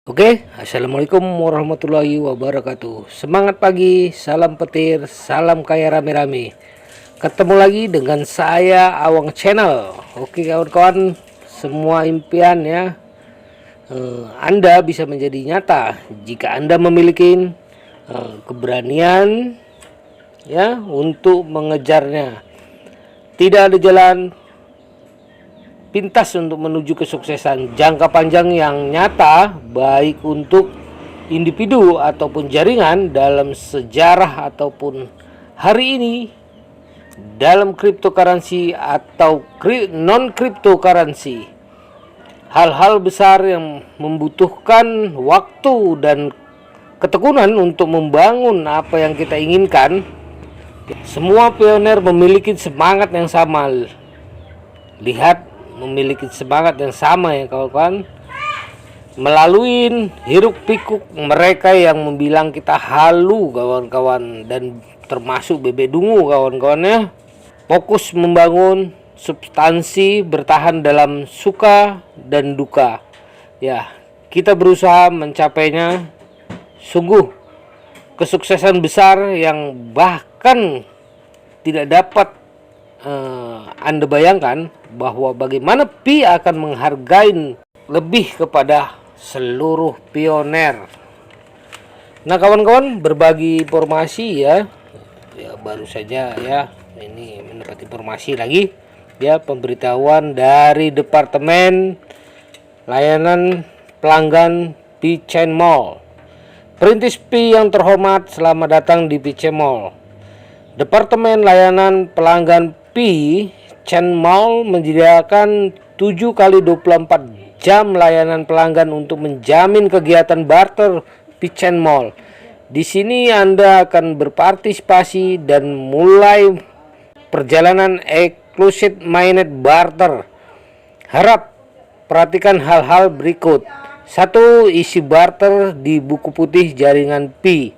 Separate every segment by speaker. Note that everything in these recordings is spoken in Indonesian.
Speaker 1: Oke, assalamualaikum warahmatullahi wabarakatuh. Semangat pagi, salam petir, salam kaya rame-rame. Ketemu lagi dengan saya Awang Channel. Oke kawan-kawan, semua impian ya Anda bisa menjadi nyata jika Anda memiliki keberanian ya untuk mengejarnya. Tidak ada jalan pintas untuk menuju kesuksesan jangka panjang yang nyata, baik untuk individu ataupun jaringan dalam sejarah ataupun hari ini dalam cryptocurrency atau non cryptocurrency. Hal-hal besar yang membutuhkan waktu dan ketekunan untuk membangun apa yang kita inginkan. Semua pioner memiliki semangat yang sama. Lihat, memiliki semangat yang sama ya kawan-kawan. Melalui hiruk pikuk mereka yang membilang kita halu kawan-kawan, dan termasuk bebek dungu kawan-kawan ya. Fokus membangun substansi, bertahan dalam suka dan duka. Ya, kita berusaha mencapainya. Sungguh kesuksesan besar yang bahkan tidak dapat Anda bayangkan bahwa bagaimana Pi akan menghargai lebih kepada seluruh pioner. Nah kawan-kawan, berbagi informasi ya baru saja ya ini mendapat informasi lagi ya, pemberitahuan dari Departemen Layanan Pelanggan Pi Chain Mall. Perintis Pi yang terhormat, selamat datang di Pi Chain Mall. Departemen Layanan Pelanggan Pi Chain Mall menyediakan 7 kali 24 jam layanan pelanggan untuk menjamin kegiatan barter Pi Chain Mall. Di sini Anda akan berpartisipasi dan mulai perjalanan eksklusif mainnet barter. Harap perhatikan hal-hal berikut. 1. Isi barter di buku putih jaringan Pi.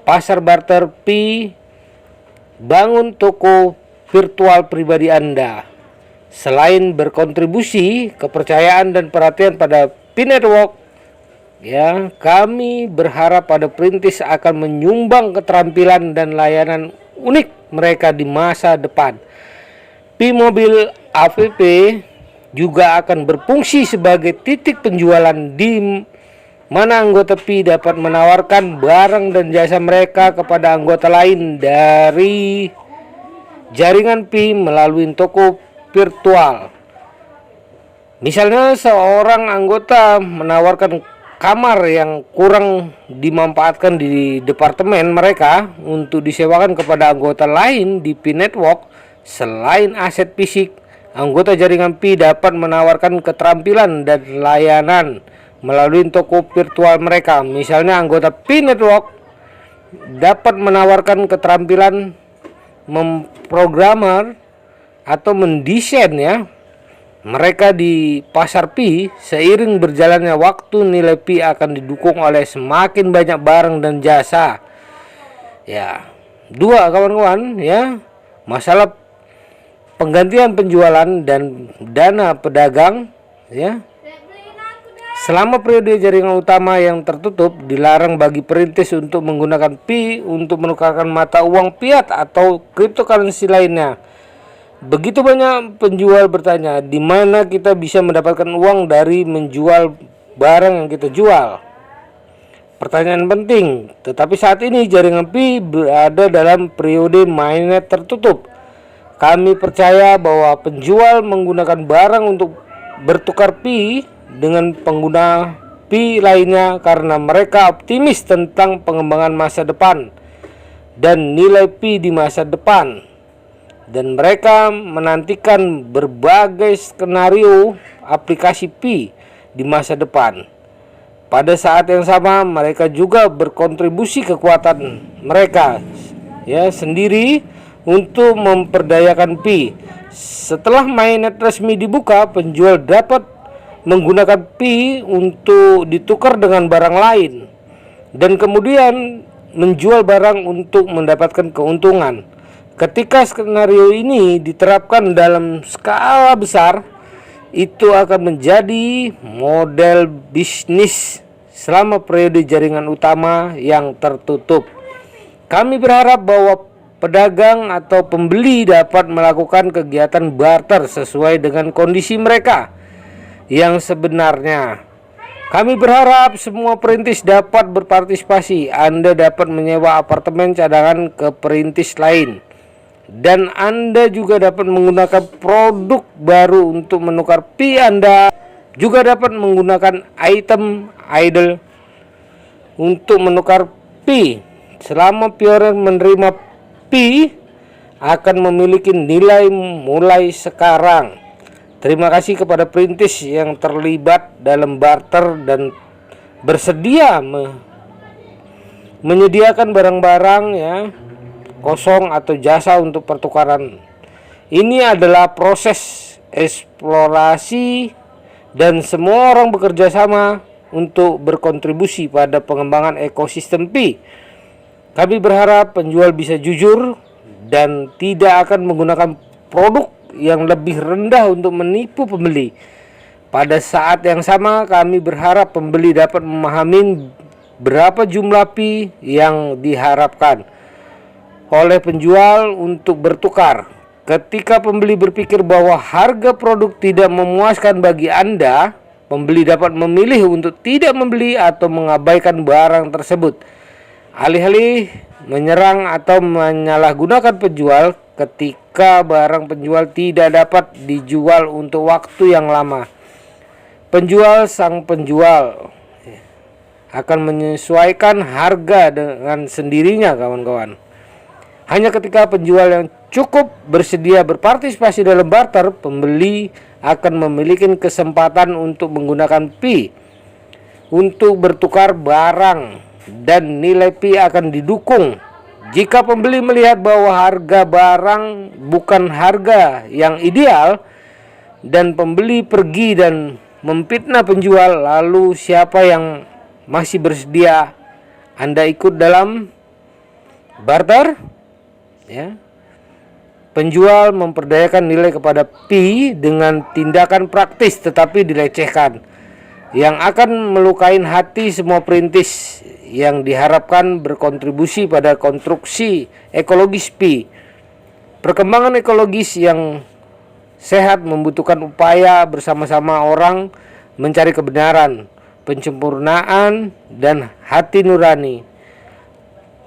Speaker 1: Pasar barter Pi. Bangun toko virtual pribadi Anda. Selain berkontribusi kepercayaan dan perhatian pada Pi Network ya, kami berharap pada perintis akan menyumbang keterampilan dan layanan unik mereka di masa depan. Pi Mobil AVP juga akan berfungsi sebagai titik penjualan di mana anggota Pi dapat menawarkan barang dan jasa mereka kepada anggota lain dari jaringan Pi melalui toko virtual. Misalnya seorang anggota menawarkan kamar yang kurang dimanfaatkan di departemen mereka untuk disewakan kepada anggota lain di Pi Network. Selain aset fisik, anggota jaringan Pi dapat menawarkan keterampilan dan layanan melalui toko virtual mereka. Misalnya anggota Pi Network dapat menawarkan keterampilan memprogramer atau mendesain ya mereka di pasar Pi. Seiring berjalannya waktu, nilai Pi akan didukung oleh semakin banyak barang dan jasa. Ya, 2 kawan-kawan ya, masalah penggantian penjualan dan dana pedagang ya. Selama periode jaringan utama yang tertutup, dilarang bagi perintis untuk menggunakan Pi untuk menukarkan mata uang fiat atau cryptocurrency lainnya. Begitu banyak penjual bertanya, di mana kita bisa mendapatkan uang dari menjual barang yang kita jual? Pertanyaan penting, tetapi saat ini jaringan Pi berada dalam periode mainnet tertutup. Kami percaya bahwa penjual menggunakan barang untuk bertukar Pi dengan pengguna Pi lainnya karena mereka optimis tentang pengembangan masa depan dan nilai Pi di masa depan, dan mereka menantikan berbagai skenario aplikasi Pi di masa depan. Pada saat yang sama, mereka juga berkontribusi kekuatan mereka ya sendiri untuk memperdayakan Pi. Setelah mainnet resmi dibuka, penjual dapat menggunakan Pi untuk ditukar dengan barang lain dan kemudian menjual barang untuk mendapatkan keuntungan. Ketika skenario ini diterapkan dalam skala besar, itu akan menjadi model bisnis selama periode jaringan utama yang tertutup. Kami berharap bahwa pedagang atau pembeli dapat melakukan kegiatan barter sesuai dengan kondisi mereka yang sebenarnya. Kami berharap semua perintis dapat berpartisipasi. Anda dapat menyewa apartemen cadangan ke perintis lain, dan Anda juga dapat menggunakan produk baru untuk menukar Pi. Anda juga dapat menggunakan item idle untuk menukar Pi. Selama pioner menerima Pi akan memiliki nilai mulai sekarang. Terima kasih kepada perintis yang terlibat dalam barter dan bersedia menyediakan barang-barang ya kosong atau jasa untuk pertukaran. Ini adalah proses eksplorasi dan semua orang bekerja sama untuk berkontribusi pada pengembangan ekosistem Pi. Kami berharap penjual bisa jujur dan tidak akan menggunakan produk yang lebih rendah untuk menipu pembeli. Pada saat yang sama, kami berharap pembeli dapat memahami berapa jumlah Pi yang diharapkan oleh penjual untuk bertukar. Ketika pembeli berpikir bahwa harga produk tidak memuaskan bagi Anda, pembeli dapat memilih untuk tidak membeli atau mengabaikan barang tersebut. Alih-alih menyerang atau menyalahgunakan penjual ketika barang penjual tidak dapat dijual untuk waktu yang lama. Sang penjual akan menyesuaikan harga dengan sendirinya, kawan-kawan. Hanya ketika penjual yang cukup bersedia berpartisipasi dalam barter, pembeli akan memiliki kesempatan untuk menggunakan Pi untuk bertukar barang, dan nilai Pi akan didukung. Jika pembeli melihat bahwa harga barang bukan harga yang ideal dan pembeli pergi dan memfitnah penjual, lalu siapa yang masih bersedia? Anda ikut dalam barter? Ya. Penjual memperdayakan nilai kepada Pi dengan tindakan praktis tetapi dilecehkan, yang akan melukai hati semua perintis yang diharapkan berkontribusi pada konstruksi ekologis Pi. Perkembangan ekologis yang sehat membutuhkan upaya bersama-sama orang mencari kebenaran, penyempurnaan, dan hati nurani.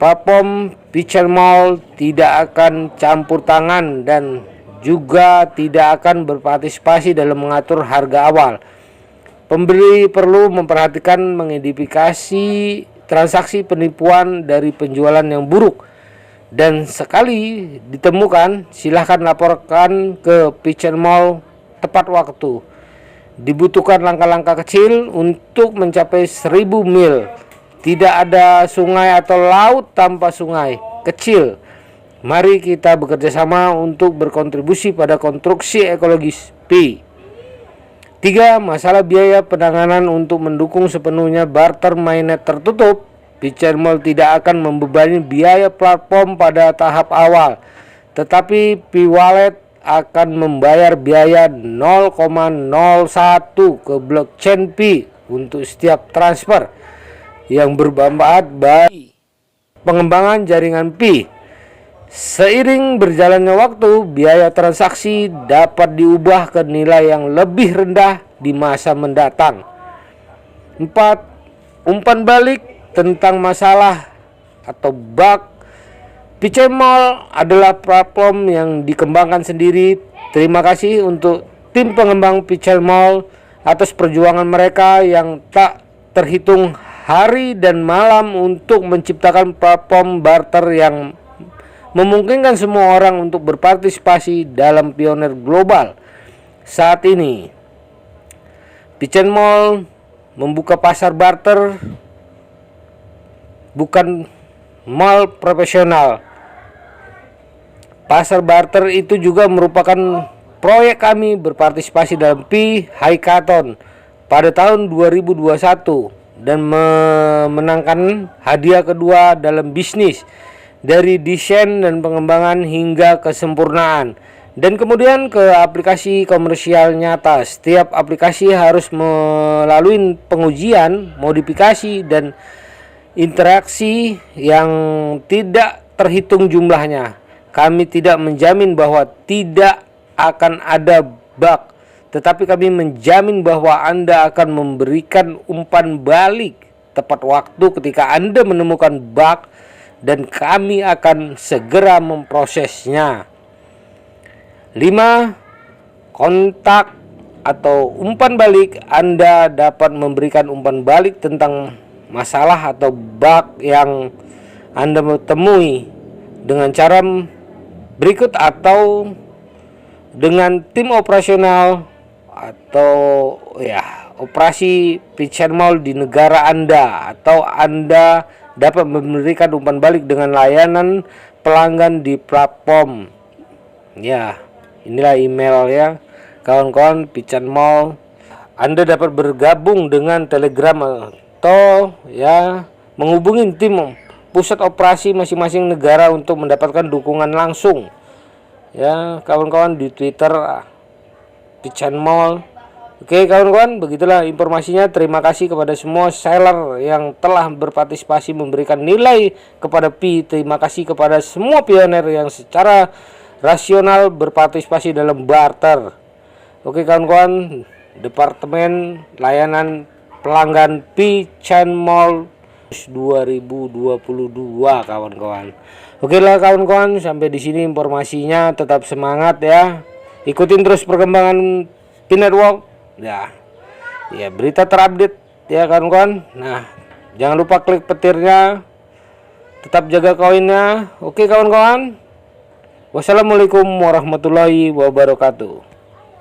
Speaker 1: Platform Pitcher.Mall tidak akan campur tangan dan juga tidak akan berpartisipasi dalam mengatur harga awal. Pembeli perlu memperhatikan mengidentifikasi transaksi penipuan dari penjualan yang buruk, dan sekali ditemukan silahkan laporkan ke Pitcher.Mall tepat waktu. Dibutuhkan langkah-langkah kecil untuk mencapai 1000 mil. Tidak ada sungai atau laut tanpa sungai kecil. Mari kita bekerja sama untuk berkontribusi pada konstruksi ekologis Pi. 3. Masalah biaya penanganan. Untuk mendukung sepenuhnya barter mainnet tertutup, Pitcher.Mall tidak akan membebani biaya platform pada tahap awal, tetapi Pi Wallet akan membayar biaya 0,01 ke blockchain Pi untuk setiap transfer yang bermanfaat bagi pengembangan jaringan Pi. Seiring berjalannya waktu, biaya transaksi dapat diubah ke nilai yang lebih rendah di masa mendatang. 4. Umpan balik tentang masalah atau bug. Pitcher.Mall adalah platform yang dikembangkan sendiri. Terima kasih untuk tim pengembang Pitcher.Mall atas perjuangan mereka yang tak terhitung hari dan malam untuk menciptakan platform barter yang memungkinkan semua orang untuk berpartisipasi dalam pioner global. Saat ini Pitcher.Mall membuka pasar barter, bukan mall profesional. Pasar barter itu juga merupakan proyek kami berpartisipasi dalam Pi Hackathon pada tahun 2021 dan memenangkan hadiah kedua dalam bisnis, dari desain dan pengembangan hingga kesempurnaan. Dan kemudian ke aplikasi komersial nyata. Setiap aplikasi harus melalui pengujian, modifikasi, dan interaksi yang tidak terhitung jumlahnya. Kami tidak menjamin bahwa tidak akan ada bug, tetapi kami menjamin bahwa Anda akan memberikan umpan balik tepat waktu ketika Anda menemukan bug, dan kami akan segera memprosesnya. 5. Kontak atau umpan balik. Anda dapat memberikan umpan balik tentang masalah atau bug yang Anda temui dengan cara berikut atau dengan tim operasional atau operasi pitch and maul di negara Anda, atau Anda dapat memberikan umpan balik dengan layanan pelanggan di platform. Inilah email ya kawan-kawan pitch and maul. Anda dapat bergabung dengan Telegram atau menghubungi tim pusat operasi masing-masing negara untuk mendapatkan dukungan langsung. Kawan-kawan di Twitter pitch and maul. Oke kawan-kawan, begitulah informasinya. Terima kasih kepada semua seller yang telah berpartisipasi memberikan nilai kepada Pi. Terima kasih kepada semua pioner yang secara rasional berpartisipasi dalam barter. Oke kawan-kawan, Departemen Layanan Pelanggan pitch and maul 2022 kawan-kawan. Oke lah kawan-kawan, sampai di sini informasinya. Tetap semangat ya. Ikutin terus perkembangan Pi Network. Berita terupdate ya kawan-kawan. Nah, jangan lupa klik petirnya. Tetap jaga koinnya. Oke kawan-kawan. Wassalamualaikum warahmatullahi wabarakatuh.